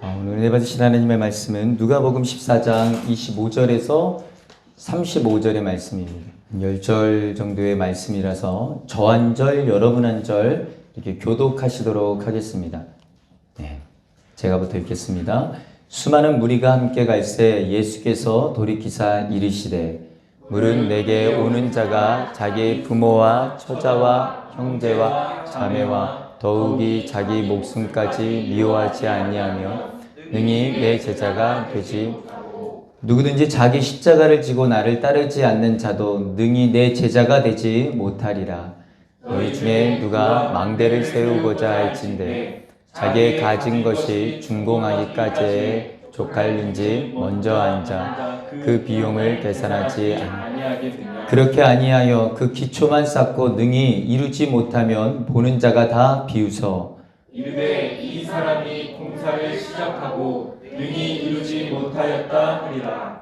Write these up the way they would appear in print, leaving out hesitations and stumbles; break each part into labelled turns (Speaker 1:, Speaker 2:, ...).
Speaker 1: 오늘 은혜 받으신 하나님의 말씀은 누가복음 14장 25절에서 35절의 말씀입니다. 10절 정도의 말씀이라서 저 한 절, 여러분 한 절 이렇게 교독하시도록 하겠습니다. 제가부터 읽겠습니다. 수많은 무리가 함께 갈새 예수께서 돌이키사 이르시되 물은 내게 오는 자가 자기 부모와 처자와 형제와 자매와 더욱이 자기 목숨까지 미워하지 아니하며 능히 내 제자가 되지. 누구든지 자기 십자가를 지고 나를 따르지 않는 자도 능히 내 제자가 되지 못하리라. 너희 중에 누가 망대를 세우고자 할진대 자기의 가진 것이 준공하기까지에 족할는지 먼저 앉아 그 비용을 계산하지 아니하겠느냐. 그렇게 아니하여 그 기초만 쌓고 능히 이루지 못하면 보는 자가 다 비웃어
Speaker 2: 이르되 이 사람이 공사를 시작하고 능히 이루지 못하였다 하리라.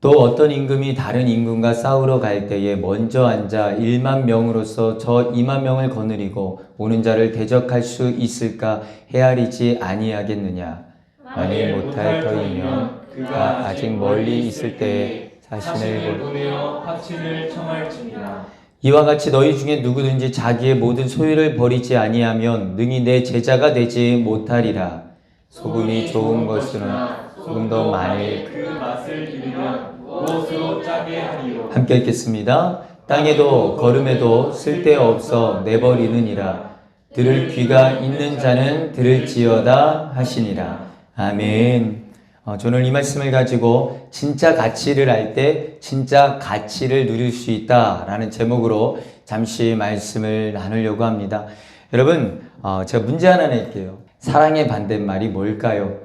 Speaker 1: 또 어떤 임금이 다른 임금과 싸우러 갈 때에 먼저 앉아 1만 명으로서 저 2만 명을 거느리고 오는 자를 대적할 수 있을까 헤아리지 아니하겠느냐. 만일 못할 터이면 그가 아직 멀리 있을 때에 자신을
Speaker 2: 보내어 화친을 청할지니라.
Speaker 1: 이와 같이 너희 중에 누구든지 자기의 모든 소유를 버리지 아니하면 능히 내 제자가 되지 못하리라. 소금이 좋은 것으나 소금도 만일
Speaker 2: 그 맛을 잃으면 무엇으로 짜게 하리요.
Speaker 1: 함께 읽겠습니다. 땅에도 걸음에도 쓸데없어 내버리느니라. 들을 귀가 있는 자는 들을지어다 하시니라. 아멘. 저는 이 말씀을 가지고 진짜 가치를 알 때 진짜 가치를 누릴 수 있다라는 제목으로 잠시 말씀을 나누려고 합니다. 여러분, 제가 문제 하나 낼게요. 사랑의 반대말이 뭘까요?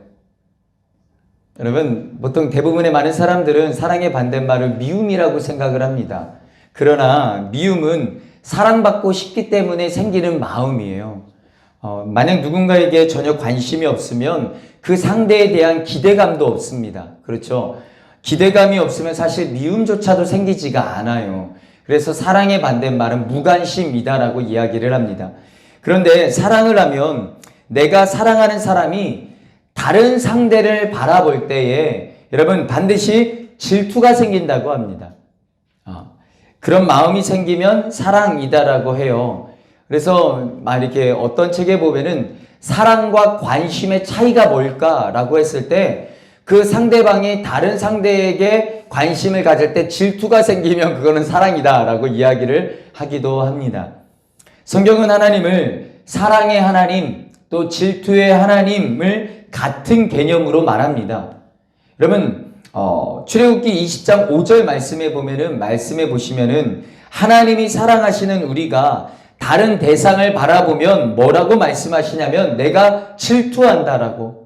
Speaker 1: 여러분, 보통 대부분의 많은 사람들은 사랑의 반대말을 미움이라고 생각을 합니다. 그러나 미움은 사랑받고 싶기 때문에 생기는 마음이에요. 만약 누군가에게 전혀 관심이 없으면 그 상대에 대한 기대감도 없습니다. 그렇죠? 기대감이 없으면 사실 미움조차도 생기지가 않아요. 그래서 사랑의 반대말은 무관심이다라고 이야기를 합니다. 그런데 사랑을 하면 내가 사랑하는 사람이 다른 상대를 바라볼 때에 여러분 반드시 질투가 생긴다고 합니다. 그런 마음이 생기면 사랑이다라고 해요. 그래서 이렇게 어떤 책에 보면은 사랑과 관심의 차이가 뭘까라고 했을 때 그 상대방이 다른 상대에게 관심을 가질 때 질투가 생기면 그거는 사랑이다라고 이야기를 하기도 합니다. 성경은 하나님을 사랑의 하나님 또 질투의 하나님을 같은 개념으로 말합니다. 여러분 출애굽기 20장 5절 말씀에 보시면은 하나님이 사랑하시는 우리가 다른 대상을 바라보면 뭐라고 말씀하시냐면 내가 질투한다라고.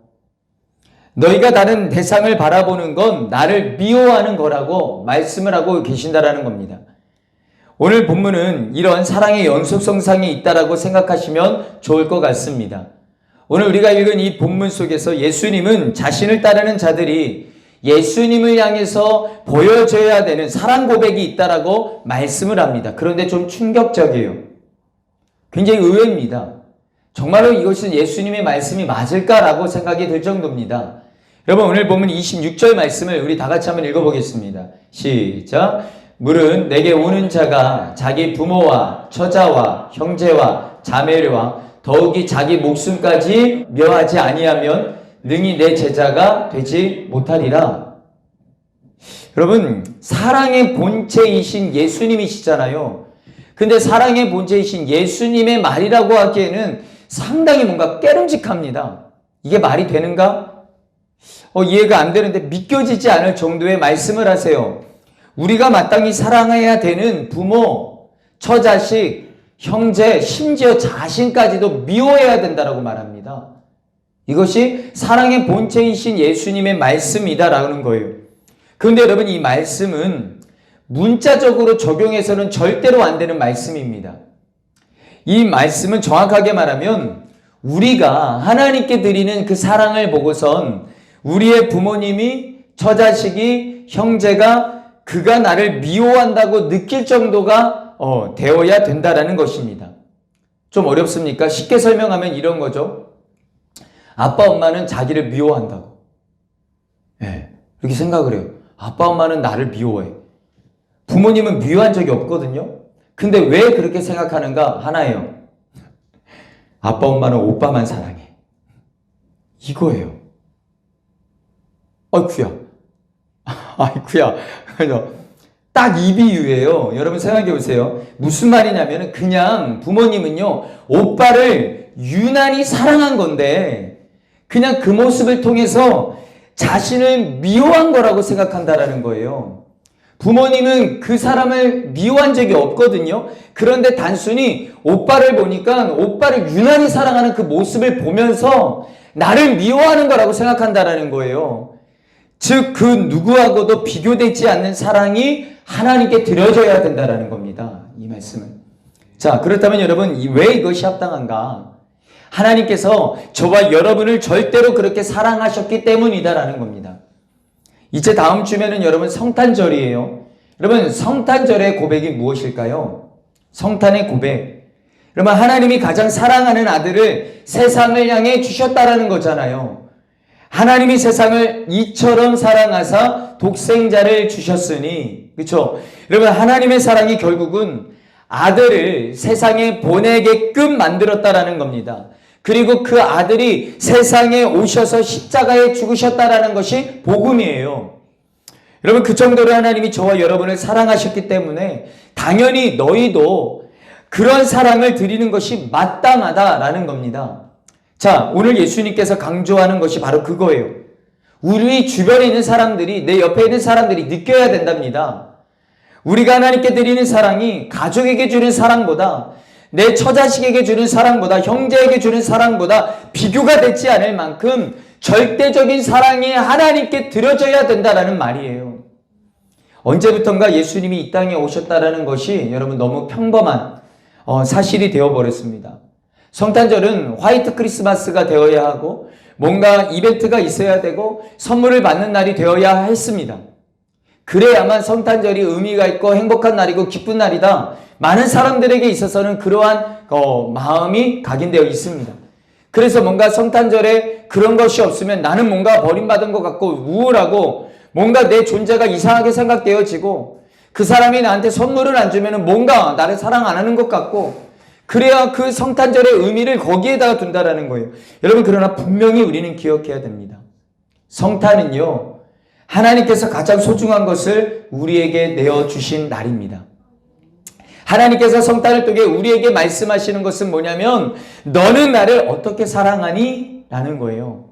Speaker 1: 너희가 다른 대상을 바라보는 건 나를 미워하는 거라고 말씀을 하고 계신다라는 겁니다. 오늘 본문은 이런 사랑의 연속성상이 있다라고 생각하시면 좋을 것 같습니다. 오늘 우리가 읽은 이 본문 속에서 예수님은 자신을 따르는 자들이 예수님을 향해서 보여줘야 되는 사랑 고백이 있다라고 말씀을 합니다. 그런데 좀 충격적이에요. 굉장히 의외입니다. 정말로 이것은 예수님의 말씀이 맞을까라고 생각이 들 정도입니다. 여러분 오늘 보면 26절 말씀을 우리 다 같이 한번 읽어보겠습니다. 시작. 물은 내게 오는 자가 자기 부모와 처자와 형제와 자매와 더욱이 자기 목숨까지 묘하지 아니하면 능히 내 제자가 되지 못하리라. 여러분 사랑의 본체이신 예수님이시잖아요. 근데 사랑의 본체이신 예수님의 말이라고 하기에는 상당히 뭔가 깨름직합니다. 이게 말이 되는가? 이해가 안 되는데 믿겨지지 않을 정도의 말씀을 하세요. 우리가 마땅히 사랑해야 되는 부모, 처자식, 형제, 심지어 자신까지도 미워해야 된다라고 말합니다. 이것이 사랑의 본체이신 예수님의 말씀이다라는 거예요. 그런데 여러분 이 말씀은 문자적으로 적용해서는 절대로 안 되는 말씀입니다. 이 말씀은 정확하게 말하면 우리가 하나님께 드리는 그 사랑을 보고선 우리의 부모님이, 처자식이, 형제가 그가 나를 미워한다고 느낄 정도가 되어야 된다라는 것입니다. 좀 어렵습니까? 쉽게 설명하면 이런 거죠. 아빠, 엄마는 자기를 미워한다고. 예, 이렇게 생각을 해요. 아빠, 엄마는 나를 미워해. 부모님은 미워한 적이 없거든요. 근데 왜 그렇게 생각하는가? 하나예요. 아빠, 엄마는 오빠만 사랑해. 이거예요. 아이쿠야. 아이쿠야. 딱 이 비유예요. 여러분 생각해 보세요. 무슨 말이냐면 그냥 부모님은요, 오빠를 유난히 사랑한 건데 그냥 그 모습을 통해서 자신을 미워한 거라고 생각한다라는 거예요. 부모님은 그 사람을 미워한 적이 없거든요. 그런데 단순히 오빠를 보니까 오빠를 유난히 사랑하는 그 모습을 보면서 나를 미워하는 거라고 생각한다라는 거예요. 즉, 그 누구하고도 비교되지 않는 사랑이 하나님께 드려져야 된다라는 겁니다. 이 말씀은. 자, 그렇다면 여러분, 왜 이것이 합당한가? 하나님께서 저와 여러분을 절대로 그렇게 사랑하셨기 때문이다라는 겁니다. 이제 다음 주면은 여러분 성탄절이에요. 여러분, 성탄절의 고백이 무엇일까요? 성탄의 고백. 여러분, 하나님이 가장 사랑하는 아들을 세상을 향해 주셨다라는 거잖아요. 하나님이 세상을 이처럼 사랑하사 독생자를 주셨으니, 그렇죠? 여러분, 하나님의 사랑이 결국은 아들을 세상에 보내게끔 만들었다라는 겁니다. 그리고 그 아들이 세상에 오셔서 십자가에 죽으셨다라는 것이 복음이에요. 여러분, 그 정도로 하나님이 저와 여러분을 사랑하셨기 때문에 당연히 너희도 그런 사랑을 드리는 것이 마땅하다라는 겁니다. 자, 오늘 예수님께서 강조하는 것이 바로 그거예요. 우리 주변에 있는 사람들이, 내 옆에 있는 사람들이 느껴야 된답니다. 우리가 하나님께 드리는 사랑이 가족에게 주는 사랑보다, 내 처자식에게 주는 사랑보다, 형제에게 주는 사랑보다 비교가 되지 않을 만큼 절대적인 사랑이 하나님께 드려져야 된다라는 말이에요. 언제부턴가 예수님이 이 땅에 오셨다라는 것이 여러분 너무 평범한 사실이 되어버렸습니다. 성탄절은 화이트 크리스마스가 되어야 하고 뭔가 이벤트가 있어야 되고 선물을 받는 날이 되어야 했습니다. 그래야만 성탄절이 의미가 있고 행복한 날이고 기쁜 날이다. 많은 사람들에게 있어서는 그러한 마음이 각인되어 있습니다. 그래서 뭔가 성탄절에 그런 것이 없으면 나는 뭔가 버림받은 것 같고 우울하고 뭔가 내 존재가 이상하게 생각되어지고 그 사람이 나한테 선물을 안 주면 뭔가 나를 사랑 안 하는 것 같고 그래야 그 성탄절의 의미를 거기에다가 둔다라는 거예요. 여러분, 그러나 분명히 우리는 기억해야 됩니다. 성탄은요, 하나님께서 가장 소중한 것을 우리에게 내어주신 날입니다. 하나님께서 성탄을 통해 우리에게 말씀하시는 것은 뭐냐면 너는 나를 어떻게 사랑하니? 라는 거예요.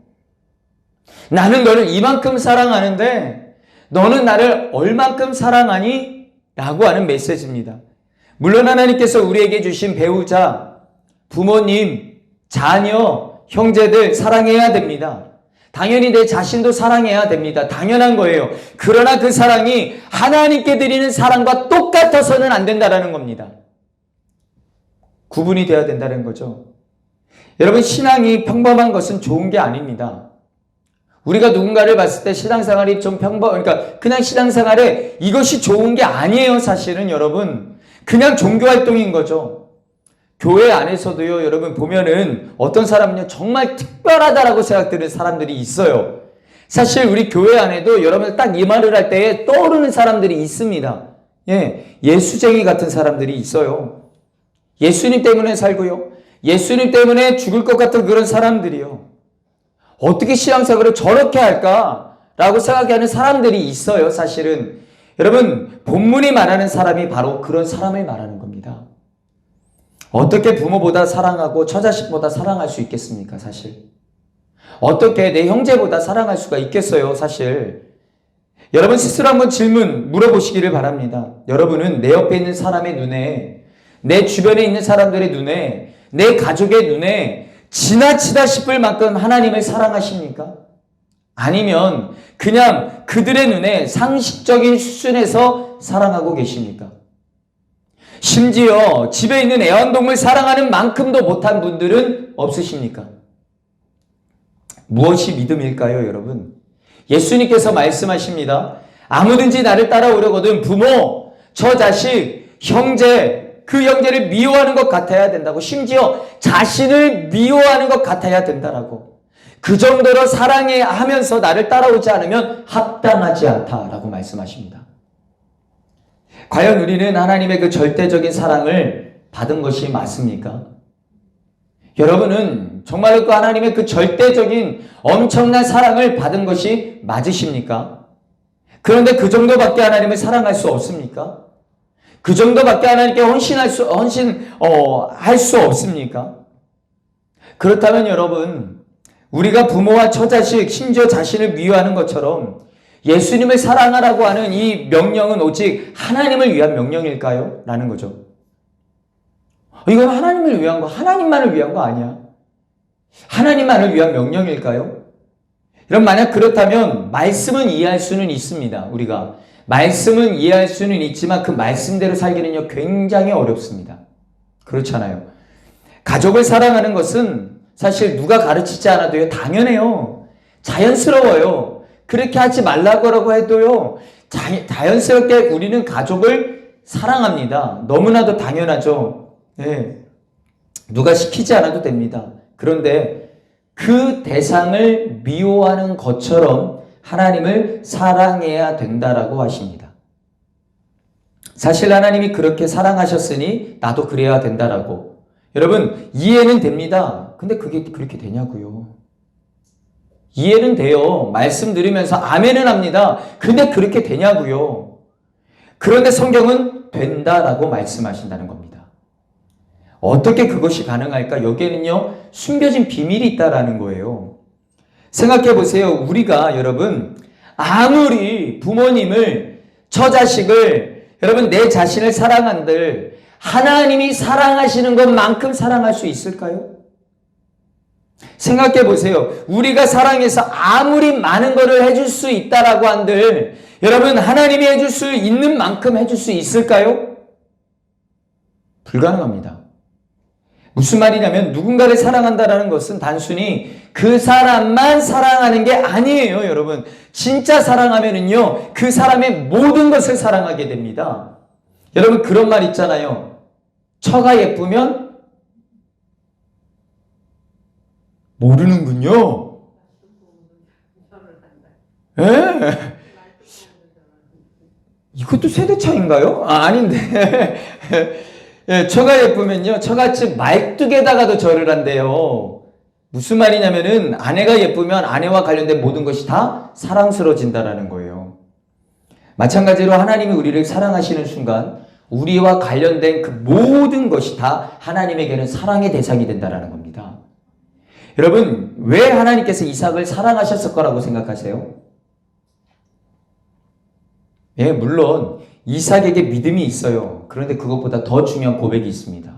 Speaker 1: 나는 너를 이만큼 사랑하는데 너는 나를 얼만큼 사랑하니? 라고 하는 메시지입니다. 물론 하나님께서 우리에게 주신 배우자, 부모님, 자녀, 형제들 사랑해야 됩니다. 당연히 내 자신도 사랑해야 됩니다. 당연한 거예요. 그러나 그 사랑이 하나님께 드리는 사랑과 똑같아서는 안 된다는 겁니다. 구분이 돼야 된다는 거죠. 여러분, 신앙이 평범한 것은 좋은 게 아닙니다. 우리가 누군가를 봤을 때 신앙생활이 좀 그러니까 그냥 신앙생활에 이것이 좋은 게 아니에요, 사실은 여러분. 그냥 종교활동인 거죠. 교회 안에서도요, 여러분 보면은 어떤 사람은요, 정말 특별하다라고 생각되는 사람들이 있어요. 사실 우리 교회 안에도 여러분 딱 이 말을 할 때에 떠오르는 사람들이 있습니다. 예수쟁이 같은 사람들이 있어요. 예수님 때문에 살고요. 예수님 때문에 죽을 것 같은 그런 사람들이요. 어떻게 신앙생활을 저렇게 할까라고 생각하는 사람들이 있어요, 사실은. 여러분, 본문이 말하는 사람이 바로 그런 사람을 말하는 겁니다. 어떻게 부모보다 사랑하고 처자식보다 사랑할 수 있겠습니까, 사실? 어떻게 내 형제보다 사랑할 수가 있겠어요, 사실? 여러분 스스로 한번 물어보시기를 바랍니다. 여러분은 내 옆에 있는 사람의 눈에, 내 주변에 있는 사람들의 눈에, 내 가족의 눈에 지나치다 싶을 만큼 하나님을 사랑하십니까? 아니면 그냥 그들의 눈에 상식적인 수준에서 사랑하고 계십니까? 심지어 집에 있는 애완동물 사랑하는 만큼도 못한 분들은 없으십니까? 무엇이 믿음일까요, 여러분? 예수님께서 말씀하십니다. 아무든지 나를 따라오려거든 부모, 처자식, 형제, 그 형제를 미워하는 것 같아야 된다고, 심지어 자신을 미워하는 것 같아야 된다라고, 그 정도로 사랑해 하면서 나를 따라오지 않으면 합당하지 않다라고 말씀하십니다. 과연 우리는 하나님의 그 절대적인 사랑을 받은 것이 맞습니까? 여러분은 정말로 그 하나님의 그 절대적인 엄청난 사랑을 받은 것이 맞으십니까? 그런데 그 정도밖에 하나님을 사랑할 수 없습니까? 그 정도밖에 하나님께 헌신할 수 없습니까? 그렇다면 여러분, 우리가 부모와 처자식, 심지어 자신을 미워하는 것처럼 예수님을 사랑하라고 하는 이 명령은 오직 하나님을 위한 명령일까요? 라는 거죠. 이건 하나님을 위한 거, 하나님만을 위한 거 아니야. 하나님만을 위한 명령일까요? 그럼 만약 그렇다면 말씀은 이해할 수는 있습니다. 우리가 말씀은 이해할 수는 있지만 그 말씀대로 살기는요 굉장히 어렵습니다. 그렇잖아요. 가족을 사랑하는 것은 사실 누가 가르치지 않아도요 당연해요. 자연스러워요. 그렇게 하지 말라고 해도요 자연스럽게 우리는 가족을 사랑합니다. 너무나도 당연하죠. 네. 누가 시키지 않아도 됩니다. 그런데 그 대상을 미워하는 것처럼 하나님을 사랑해야 된다라고 하십니다. 사실 하나님이 그렇게 사랑하셨으니 나도 그래야 된다라고. 여러분 이해는 됩니다. 근데 그게 그렇게 되냐고요. 이해는 돼요. 말씀 들으면서 아멘은 합니다. 근데 그렇게 되냐고요. 그런데 성경은 된다라고 말씀하신다는 겁니다. 어떻게 그것이 가능할까? 여기에는요 숨겨진 비밀이 있다라는 거예요. 생각해 보세요. 우리가 여러분 아무리 부모님을, 처자식을, 여러분 내 자신을 사랑한들 하나님이 사랑하시는 것만큼 사랑할 수 있을까요? 생각해 보세요. 우리가 사랑해서 아무리 많은 것을 해줄 수 있다라고 한들 여러분 하나님이 해줄 수 있는 만큼 해줄 수 있을까요? 불가능합니다. 무슨 말이냐면 누군가를 사랑한다라는 것은 단순히 그 사람만 사랑하는 게 아니에요, 여러분. 진짜 사랑하면은요, 그 사람의 모든 것을 사랑하게 됩니다. 여러분 그런 말 있잖아요. 처가 예쁘면 모르는군요. 예? 이것도 세대 차인가요? 아닌데. 예, 처가 예쁘면요, 처갓집 말뚝에다가도 절을 한대요. 무슨 말이냐면은 아내가 예쁘면 아내와 관련된 모든 것이 다 사랑스러워진다라는 거예요. 마찬가지로 하나님이 우리를 사랑하시는 순간 우리와 관련된 그 모든 것이 다 하나님에게는 사랑의 대상이 된다라는 겁니다. 여러분 왜 하나님께서 이삭을 사랑하셨을 거라고 생각하세요? 예, 물론 이삭에게 믿음이 있어요. 그런데 그것보다 더 중요한 고백이 있습니다.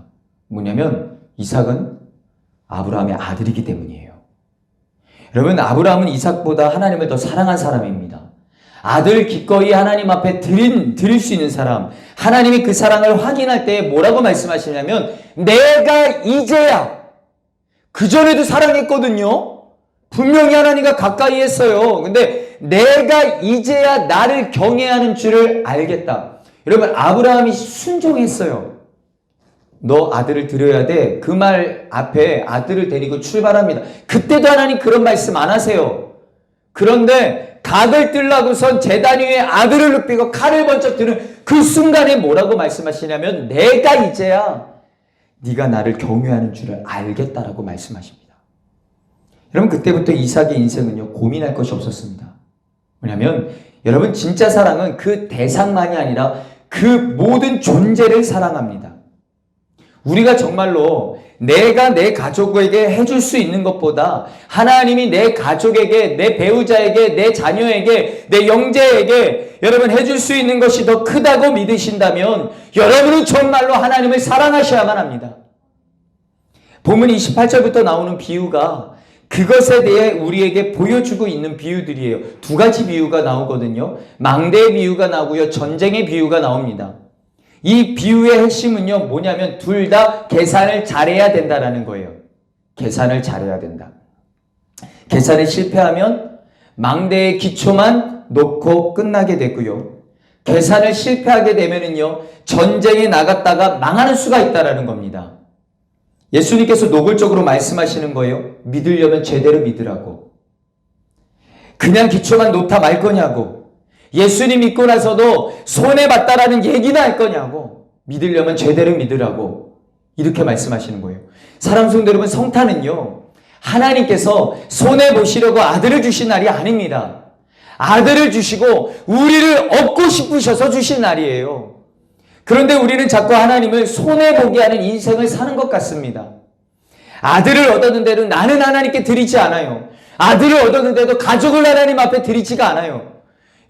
Speaker 1: 뭐냐면 이삭은 아브라함의 아들이기 때문이에요. 여러분 아브라함은 이삭보다 하나님을 더 사랑한 사람입니다. 아들 기꺼이 하나님 앞에 드릴 수 있는 사람, 하나님이 그 사랑을 확인할 때 뭐라고 말씀하시냐면 내가 이제야, 그전에도 사랑했거든요. 분명히 하나님과 가까이 했어요. 근데 내가 이제야 나를 경외하는 줄을 알겠다. 여러분 아브라함이 순종했어요. 너 아들을 드려야 돼. 그 말 앞에 아들을 데리고 출발합니다. 그때도 하나님 그런 말씀 안 하세요. 그런데 각을 뜰라고선 제단 위에 아들을 눕히고 칼을 번쩍 드는 그 순간에 뭐라고 말씀하시냐면 내가 이제야 네가 나를 경외하는 줄을 알겠다라고 말씀하십니다. 여러분 그때부터 이삭의 인생은요 고민할 것이 없었습니다. 뭐냐면 여러분 진짜 사랑은 그 대상만이 아니라 그 모든 존재를 사랑합니다. 우리가 정말로 내가 내 가족에게 해줄 수 있는 것보다 하나님이 내 가족에게, 내 배우자에게, 내 자녀에게, 내 형제에게 여러분 해줄 수 있는 것이 더 크다고 믿으신다면 여러분은 정말로 하나님을 사랑하셔야만 합니다. 본문 28절부터 나오는 비유가 그것에 대해 우리에게 보여주고 있는 비유들이에요. 두 가지 비유가 나오거든요. 망대의 비유가 나오고요. 전쟁의 비유가 나옵니다. 이 비유의 핵심은요, 뭐냐면 둘 다 계산을 잘해야 된다라는 거예요. 계산을 잘해야 된다. 계산에 실패하면 망대의 기초만 놓고 끝나게 되고요. 계산을 실패하게 되면은요, 전쟁에 나갔다가 망하는 수가 있다라는 겁니다. 예수님께서 노골적으로 말씀하시는 거예요. 믿으려면 제대로 믿으라고. 그냥 기초만 놓다 말 거냐고. 예수님 믿고 나서도 손해봤다라는 얘기나 할 거냐고. 믿으려면 제대로 믿으라고. 이렇게 말씀하시는 거예요. 사랑 성도 여러분, 성탄은요, 하나님께서 손해보시려고 아들을 주신 날이 아닙니다. 아들을 주시고 우리를 얻고 싶으셔서 주신 날이에요. 그런데 우리는 자꾸 하나님을 손해보게 하는 인생을 사는 것 같습니다. 아들을 얻었는데도 나는 하나님께 드리지 않아요. 아들을 얻었는데도 가족을 하나님 앞에 드리지가 않아요.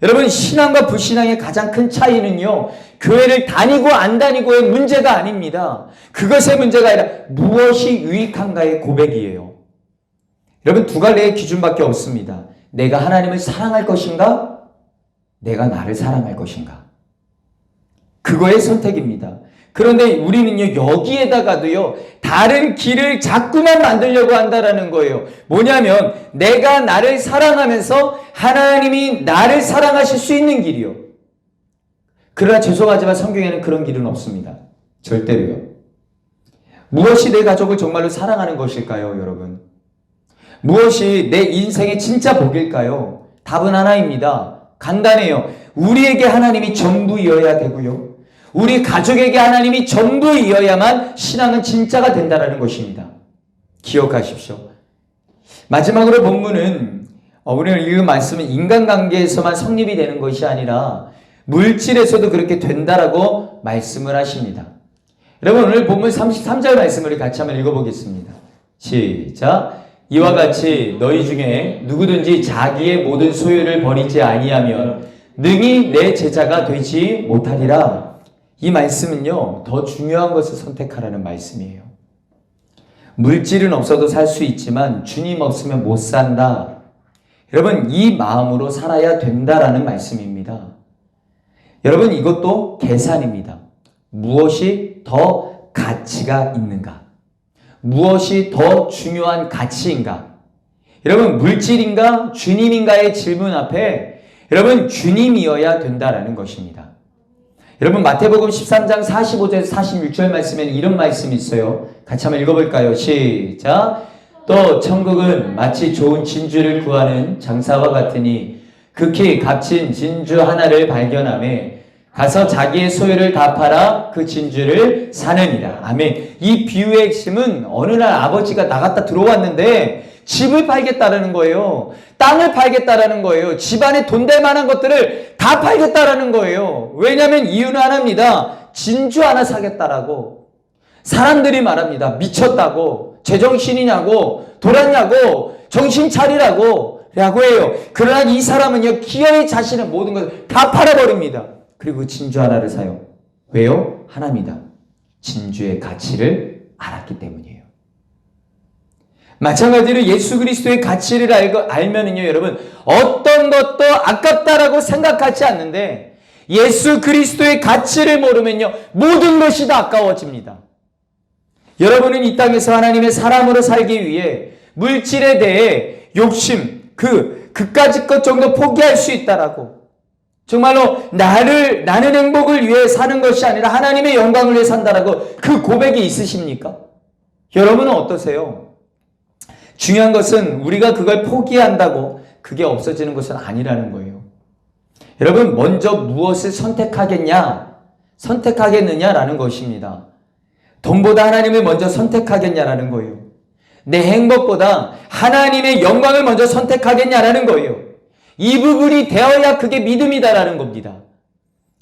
Speaker 1: 여러분, 신앙과 불신앙의 가장 큰 차이는요, 교회를 다니고 안 다니고의 문제가 아닙니다. 그것의 문제가 아니라 무엇이 유익한가의 고백이에요. 여러분, 두 갈래의 기준밖에 없습니다. 내가 하나님을 사랑할 것인가? 내가 나를 사랑할 것인가? 그거의 선택입니다. 그런데 우리는요, 여기에다가도요, 다른 길을 자꾸만 만들려고 한다라는 거예요. 뭐냐면, 내가 나를 사랑하면서 하나님이 나를 사랑하실 수 있는 길이요. 그러나 죄송하지만 성경에는 그런 길은 없습니다. 절대로요. 무엇이 내 가족을 정말로 사랑하는 것일까요, 여러분? 무엇이 내 인생의 진짜 복일까요? 답은 하나입니다. 간단해요. 우리에게 하나님이 전부이어야 되고요. 우리 가족에게 하나님이 전부이어야만 신앙은 진짜가 된다는 것입니다. 기억하십시오. 마지막으로 본문은 우리가 읽은 말씀은 인간관계에서만 성립이 되는 것이 아니라 물질에서도 그렇게 된다라고 말씀을 하십니다. 여러분, 오늘 본문 33절 말씀을 같이 한번 읽어보겠습니다. 시작. 이와 같이 너희 중에 누구든지 자기의 모든 소유를 버리지 아니하면 능히 내 제자가 되지 못하리라. 이 말씀은요, 더 중요한 것을 선택하라는 말씀이에요. 물질은 없어도 살 수 있지만 주님 없으면 못 산다. 여러분, 이 마음으로 살아야 된다라는 말씀입니다. 여러분, 이것도 계산입니다. 무엇이 더 가치가 있는가? 무엇이 더 중요한 가치인가? 여러분, 물질인가 주님인가의 질문 앞에 여러분, 주님이어야 된다라는 것입니다. 여러분, 마태복음 13장 45절에서 46절 말씀에는 이런 말씀이 있어요. 같이 한번 읽어볼까요? 시작. 또 천국은 마치 좋은 진주를 구하는 장사와 같으니 극히 값진 진주 하나를 발견하매 가서 자기의 소유를 다 팔아 그 진주를 사느니라. 아멘. 이 비유의 핵심은 어느 날 아버지가 나갔다 들어왔는데 집을 팔겠다라는 거예요. 땅을 팔겠다라는 거예요. 집안에 돈 될 만한 것들을 다 팔겠다라는 거예요. 왜냐하면 이유는 하나입니다. 진주 하나 사겠다라고. 사람들이 말합니다. 미쳤다고. 제정신이냐고. 돌았냐고. 정신 차리라고. 라고 해요. 그러나 이 사람은요, 기어이 자신의 모든 것을 다 팔아버립니다. 그리고 진주 하나를 사요. 왜요? 하나입니다. 진주의 가치를 알았기 때문이에요. 마찬가지로 예수 그리스도의 가치를 알면은요, 여러분, 어떤 것도 아깝다라고 생각하지 않는데 예수 그리스도의 가치를 모르면요, 모든 것이 다 아까워집니다. 여러분은 이 땅에서 하나님의 사람으로 살기 위해 물질에 대해 욕심, 그까짓 것 정도 포기할 수 있다라고. 정말로 나는 행복을 위해 사는 것이 아니라 하나님의 영광을 위해 산다라고 그 고백이 있으십니까? 여러분은 어떠세요? 중요한 것은 우리가 그걸 포기한다고 그게 없어지는 것은 아니라는 거예요. 여러분, 먼저 무엇을 선택하겠느냐라는 것입니다. 돈보다 하나님을 먼저 선택하겠냐라는 거예요. 내 행복보다 하나님의 영광을 먼저 선택하겠냐라는 거예요. 이 부분이 되어야 그게 믿음이다라는 겁니다.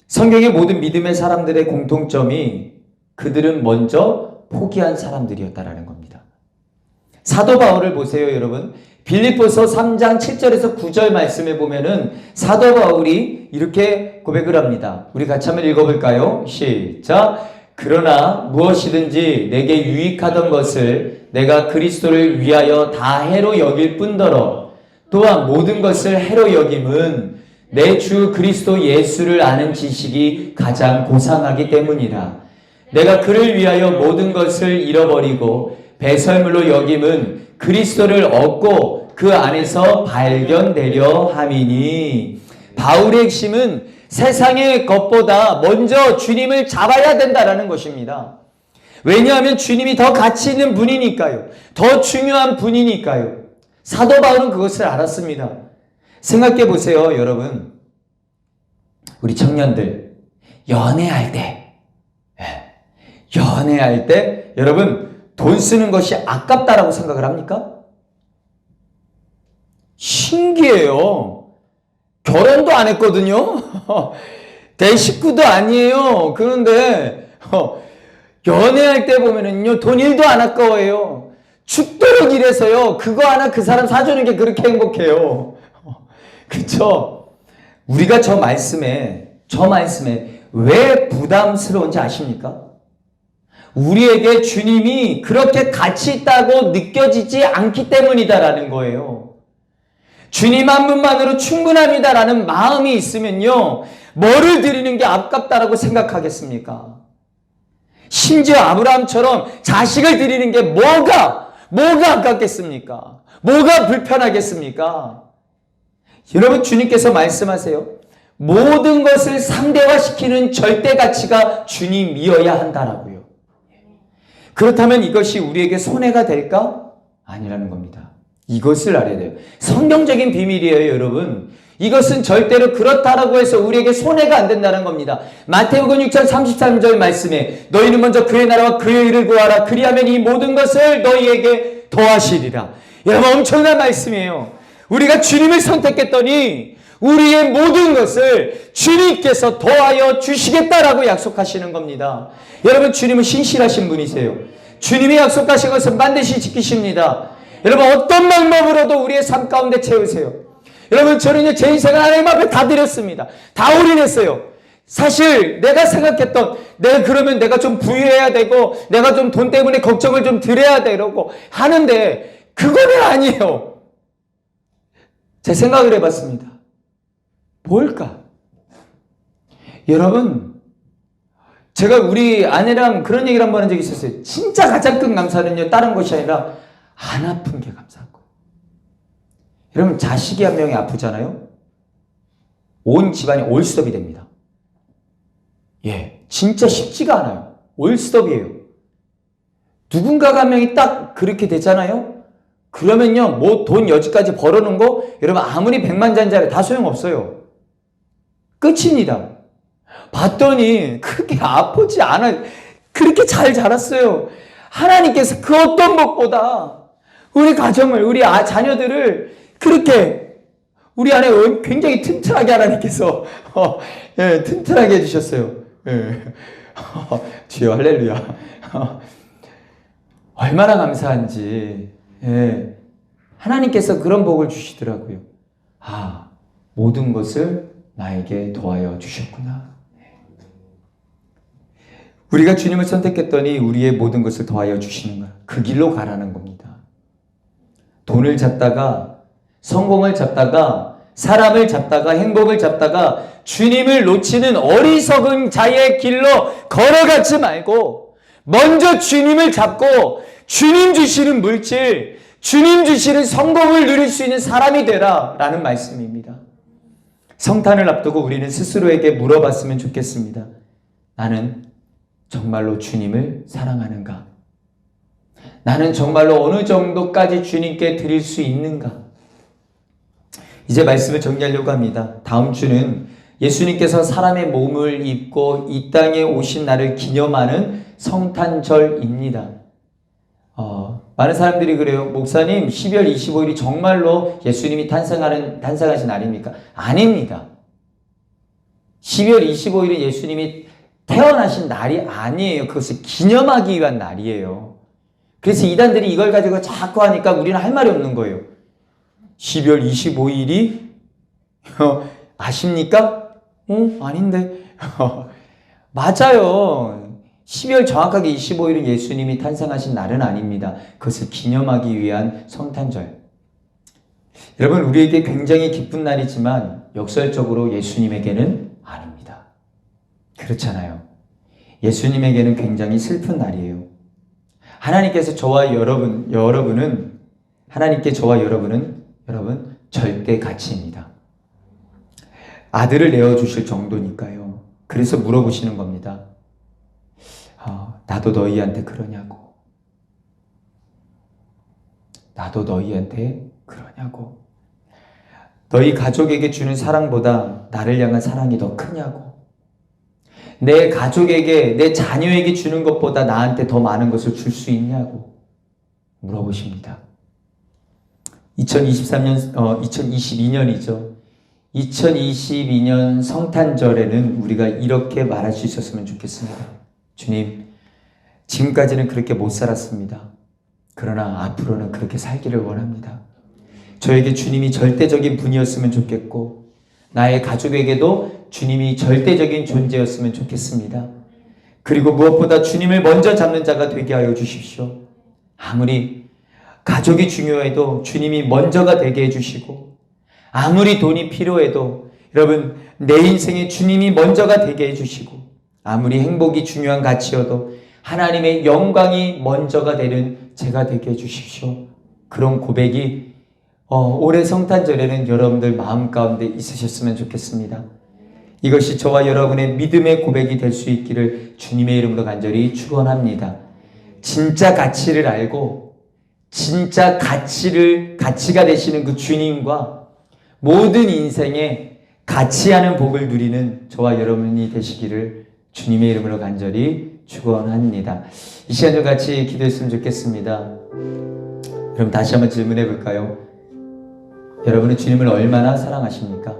Speaker 1: 성경의 모든 믿음의 사람들의 공통점이 그들은 먼저 포기한 사람들이었다라는 겁니다. 사도 바울을 보세요, 여러분. 빌립보서 3장 7절에서 9절 말씀에 보면은 사도 바울이 이렇게 고백을 합니다. 우리 같이 한번 읽어볼까요? 시작. 그러나 무엇이든지 내게 유익하던 것을 내가 그리스도를 위하여 다 해로 여길 뿐더러 또한 모든 것을 해로 여김은 내 주 그리스도 예수를 아는 지식이 가장 고상하기 때문이라. 내가 그를 위하여 모든 것을 잃어버리고 배설물로 여김은 그리스도를 얻고 그 안에서 발견되려 함이니. 바울의 핵심은 세상의 것보다 먼저 주님을 잡아야 된다라는 것입니다. 왜냐하면 주님이 더 가치 있는 분이니까요. 더 중요한 분이니까요. 사도 바울은 그것을 알았습니다. 생각해 보세요, 여러분. 우리 청년들, 연애할 때, 여러분, 돈 쓰는 것이 아깝다라고 생각을 합니까? 신기해요. 결혼도 안 했거든요. 내 식구도 아니에요. 그런데 연애할 때 보면은요, 돈 1도 안 아까워요. 죽도록 일해서요, 그거 하나 그 사람 사주는 게 그렇게 행복해요. 그쵸? 우리가 저 말씀에 왜 부담스러운지 아십니까? 우리에게 주님이 그렇게 가치 있다고 느껴지지 않기 때문이다라는 거예요. 주님 한 분만으로 충분합니다라는 마음이 있으면요, 뭐를 드리는 게 아깝다라고 생각하겠습니까? 심지어 아브라함처럼 자식을 드리는 게 뭐가 아깝겠습니까? 뭐가 불편하겠습니까? 여러분, 주님께서 말씀하세요. 모든 것을 상대화시키는 절대 가치가 주님이어야 한다라고요. 그렇다면 이것이 우리에게 손해가 될까? 아니라는 겁니다. 이것을 알아야 돼요. 성경적인 비밀이에요, 여러분. 이것은 절대로 그렇다라고 해서 우리에게 손해가 안 된다는 겁니다. 마태복음 6장 33절 말씀에 너희는 먼저 그의 나라와 그의 의를 구하라. 그리하면 이 모든 것을 너희에게 더하시리라. 여러분, 엄청난 말씀이에요. 우리가 주님을 선택했더니 우리의 모든 것을 주님께서 더하여 주시겠다라고 약속하시는 겁니다. 여러분, 주님은 신실하신 분이세요. 주님이 약속하신 것은 반드시 지키십니다. 여러분, 어떤 방법으로도 우리의 삶 가운데 채우세요. 여러분, 저는 제 인생을 하나님 앞에 다 드렸습니다. 다 올인했어요. 사실 내가 생각했던, 그러면 내가 좀 부유해야 되고 내가 좀 돈 때문에 걱정을 좀 드려야 되고 하는데 그거는 아니에요. 제 생각을 해봤습니다. 뭘까? 여러분, 제가 우리 아내랑 그런 얘기를 한번 한 적이 있었어요. 진짜 가장 큰 감사는요, 다른 것이 아니라 안 아픈 게 감사한 거예요. 여러분, 자식이 한 명이 아프잖아요? 온 집안이 올스톱이 됩니다. 진짜 쉽지가 않아요. 올스톱이에요. 누군가가 한 명이 딱 그렇게 되잖아요? 그러면요, 뭐 돈 여지까지 벌어놓은 거, 여러분, 아무리 백만장자래 다 소용없어요. 끝입니다. 봤더니 그렇게 아프지 않아. 그렇게 잘 자랐어요. 하나님께서 그 어떤 것보다 우리 가정을, 우리 자녀들을 그렇게 우리 안에 굉장히 튼튼하게 하나님께서 튼튼하게 해주셨어요. 주여 할렐루야. 얼마나 감사한지. 하나님께서 그런 복을 주시더라고요. 모든 것을 나에게 도와여 주셨구나. 우리가 주님을 선택했더니 우리의 모든 것을 도와여 주시는 거야. 그 길로 가라는 겁니다. 돈을 잡다가, 성공을 잡다가, 사람을 잡다가, 행복을 잡다가 주님을 놓치는 어리석은 자의 길로 걸어가지 말고 먼저 주님을 잡고 주님 주시는 물질, 주님 주시는 성공을 누릴 수 있는 사람이 되라 라는 말씀입니다. 성탄을 앞두고 우리는 스스로에게 물어봤으면 좋겠습니다. 나는 정말로 주님을 사랑하는가? 나는 정말로 어느 정도까지 주님께 드릴 수 있는가? 이제 말씀을 정리하려고 합니다. 다음 주는 예수님께서 사람의 몸을 입고 이 땅에 오신 날을 기념하는 성탄절입니다. 많은 사람들이 그래요. 목사님, 12월 25일이 정말로 예수님이 탄생하신 날입니까? 아닙니다. 12월 25일은 예수님이 태어나신 날이 아니에요. 그것을 기념하기 위한 날이에요. 그래서 이단들이 이걸 가지고 자꾸 하니까 우리는 할 말이 없는 거예요. 12월 25일이 아십니까? 아닌데. 맞아요. 12월 정확하게 25일은 예수님이 탄생하신 날은 아닙니다. 그것을 기념하기 위한 성탄절. 여러분, 우리에게 굉장히 기쁜 날이지만 역설적으로 예수님에게는 아닙니다. 그렇잖아요. 예수님에게는 굉장히 슬픈 날이에요. 하나님께서 저와 여러분은 여러분 절대 가치입니다. 아들을 내어주실 정도니까요. 그래서 물어보시는 겁니다. 나도 너희한테 그러냐고. 나도 너희한테 그러냐고. 너희 가족에게 주는 사랑보다 나를 향한 사랑이 더 크냐고. 내 가족에게, 내 자녀에게 주는 것보다 나한테 더 많은 것을 줄 수 있냐고 물어보십니다. 2022년이죠. 2022년 성탄절에는 우리가 이렇게 말할 수 있었으면 좋겠습니다. 주님, 지금까지는 그렇게 못 살았습니다. 그러나 앞으로는 그렇게 살기를 원합니다. 저에게 주님이 절대적인 분이었으면 좋겠고 나의 가족에게도 주님이 절대적인 존재였으면 좋겠습니다. 그리고 무엇보다 주님을 먼저 잡는 자가 되게 하여 주십시오. 아무리 가족이 중요해도 주님이 먼저가 되게 해주시고 아무리 돈이 필요해도 여러분 내 인생에 주님이 먼저가 되게 해주시고 아무리 행복이 중요한 가치여도 하나님의 영광이 먼저가 되는 제가 되게 해주십시오. 그런 고백이 올해 성탄절에는 여러분들 마음 가운데 있으셨으면 좋겠습니다. 이것이 저와 여러분의 믿음의 고백이 될 수 있기를 주님의 이름으로 간절히 축원합니다. 진짜 가치를 알고 진짜 가치가 되시는 그 주님과 모든 인생에 가치하는 복을 누리는 저와 여러분이 되시기를 주님의 이름으로 간절히 축원합니다. 이 시간 좀 같이 기도했으면 좋겠습니다. 그럼 다시 한번 질문해 볼까요? 여러분은 주님을 얼마나 사랑하십니까?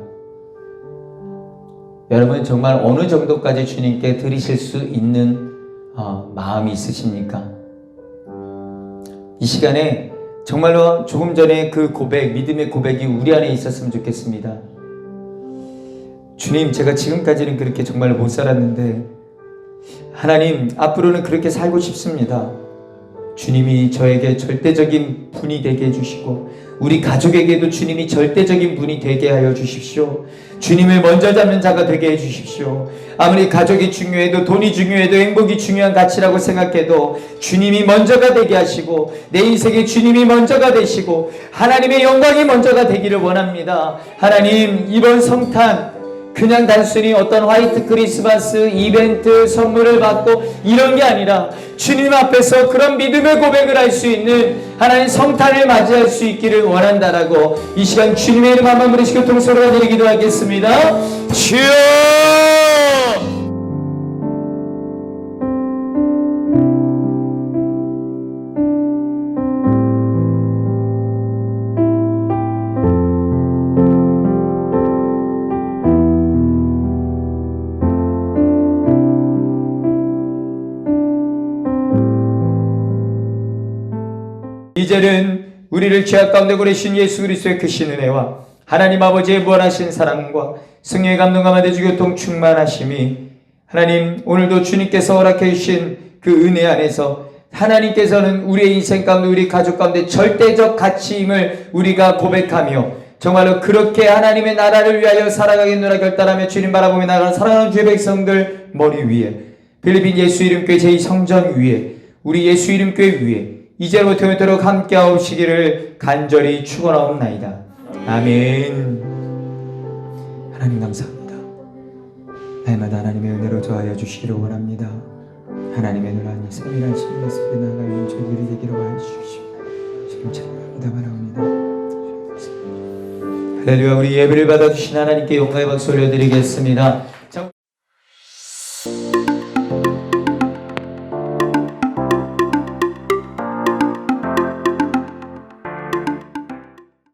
Speaker 1: 여러분은 정말 어느 정도까지 주님께 드리실 수 있는 마음이 있으십니까? 이 시간에 정말로 조금 전에 그 고백, 믿음의 고백이 우리 안에 있었으면 좋겠습니다. 주님, 제가 지금까지는 그렇게 정말 못 살았는데 하나님, 앞으로는 그렇게 살고 싶습니다. 주님이 저에게 절대적인 분이 되게 해주시고 우리 가족에게도 주님이 절대적인 분이 되게 하여 주십시오. 주님을 먼저 잡는 자가 되게 해주십시오. 아무리 가족이 중요해도 돈이 중요해도 행복이 중요한 가치라고 생각해도 주님이 먼저가 되게 하시고 내 인생에 주님이 먼저가 되시고 하나님의 영광이 먼저가 되기를 원합니다. 하나님, 이번 성탄 그냥 단순히 어떤 화이트 크리스마스 이벤트 선물을 받고 이런 게 아니라 주님 앞에서 그런 믿음의 고백을 할 수 있는 하나님 성탄을 맞이할 수 있기를 원한다라고 이 시간 주님의 이름 한번 부르시고 통성으로 드리 기도하겠습니다. 주여! 이제는 우리를 죄악 가운데 보내신 예수 그리스도의 크신 은혜와 하나님 아버지의 무한하신 사랑과 성령의 감동과 만대주 교통 충만하심이 하나님 오늘도 주님께서 허락해 주신 그 은혜 안에서 하나님께서는 우리의 인생 가운데 우리 가족 가운데 절대적 가치임을 우리가 고백하며 정말로 그렇게 하나님의 나라를 위하여 살아가겠노라 결단하며 주님 바라보며 나아가는 사랑하는 주의 백성들 머리 위에 필리핀 예수 이름교회 제2성전 위에 우리 예수 이름교회 위에 이제부터 영원토록 함께하시기를 간절히 축원하옵나이다. 아멘. 하나님 감사합니다. 날마다 하나님의 은혜로 더하여 주시기를 원합니다. 하나님의 은혜로 세밀한 신의 속에 나아가는 저희들이 되기로 하여 주십시오. 지금 찬양합니다. 바라옵니다. 할렐루야. 우리 예배를 받아주신 하나님께 영광의 박수 올려드리겠습니다.